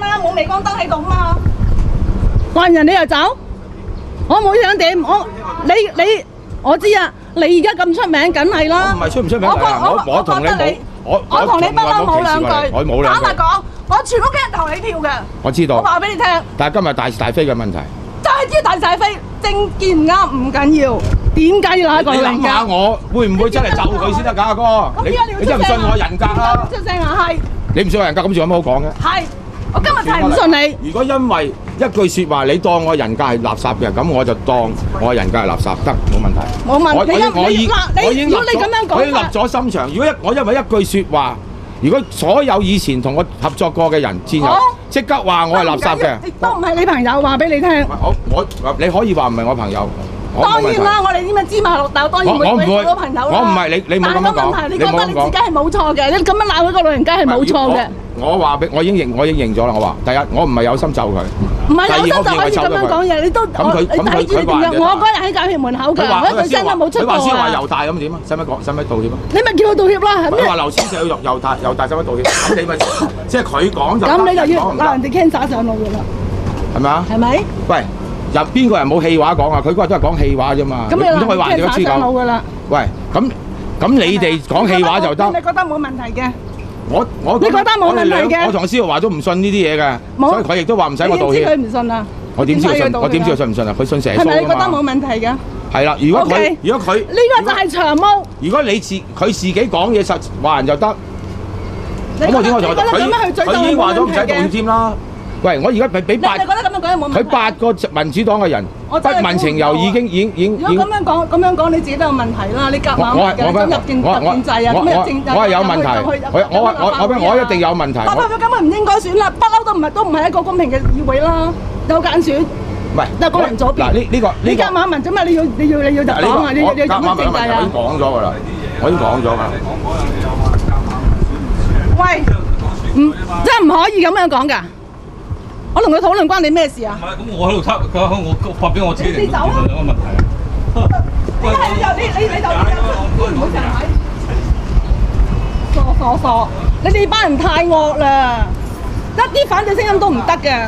嘛，冇鎂光燈喺度嘛。還人你又走，我冇想點，我知啊，你而家咁出名，梗係啦。我唔係出唔出名㗎，我同你冇，我同你不嬲冇兩句，我冇兩句。坦白講，我全屋企人投你票嘅。我知道。我話俾你聽。但係今日大是大非嘅問題。就係知大是大非，政見唔啱唔緊要，點解要攞一個人格？你諗下我會唔會真係就佢先得㗎，阿哥？你真係唔信我人格啦？出聲啊，係。你唔信我人格，咁仲有乜好講嘅？係，我今日就係唔信你。如果因為一句説話，你當我人格係垃圾嘅，咁我就當我人格係垃圾，得冇問題。冇問題。我已經如果你咁樣講，我已經立咗心腸。如果我因為一句説話，如果所有以前同我合作過嘅人戰友，即刻話我係垃圾嘅，都唔係你朋友，話俾你聽。你可以話唔係我朋友。當然啦，我哋點樣芝麻綠豆，當然會做到朋友啦。我唔係你冇咁樣講。你覺得你自己係冇錯嘅，你咁樣鬧佢個老人家係冇錯嘅。我已經認咗啦。我話第一，我唔係有心就佢。唔係有心就可以咁樣講嘢，你都你睇住你點樣？我嗰日喺教協門口㗎，我一句聲都冇出過啊！佢話先話猶大咁點啊？使唔使道歉啊？你咪叫佢道歉啦！佢話劉先生要猶大使唔使道歉？咁你咪即係佢講就咁你就要鬧人哋 cancer 上路㗎啦，係咪啊？係咪？喂，入邊個人冇氣話講啊？佢嗰日都係講氣話啫嘛。咁你鬧人哋 cancer 上路㗎啦？喂，咁你哋講氣話就得？你覺得冇問題嘅？你覺得冇問題嘅？我同施浩華都唔信呢啲嘢嘅，所以佢亦都話唔使我道歉。你知佢唔信啊？我點知佢信？我點知佢信唔信啊？佢信蛇蘇啊嘛。係咪你覺得冇問題嘅？係啦，如果佢呢個就係長毛。如果佢自己講嘢實話人就得，咁我點解佢已經話咗唔使道歉添啦？喂，我而家俾你覺得咁樣講有冇問題？佢8個民主黨嘅人不問情由已經。如果咁樣講，你自己都有問題啦！你夾硬嘅，咁入建制啊，咁入政制，我係有問題，我一定有問題。立法會根本唔應該選啦，不嬲都唔係一個公平嘅議會啦，有間選。唔係，有個人左邊。嗱呢個你夾硬問啫嘛？你要就講啊！你要咁樣政制啊！我已經講咗㗎啦，我已經講咗㗎。喂，真係唔可以咁樣講㗎！我同佢討論關你咩事啊？唔係，咁我喺度測，我發表我自己嘅問題啊！你唔好成日傻，你哋班人太惡啦！一啲反對聲音都唔得嘅。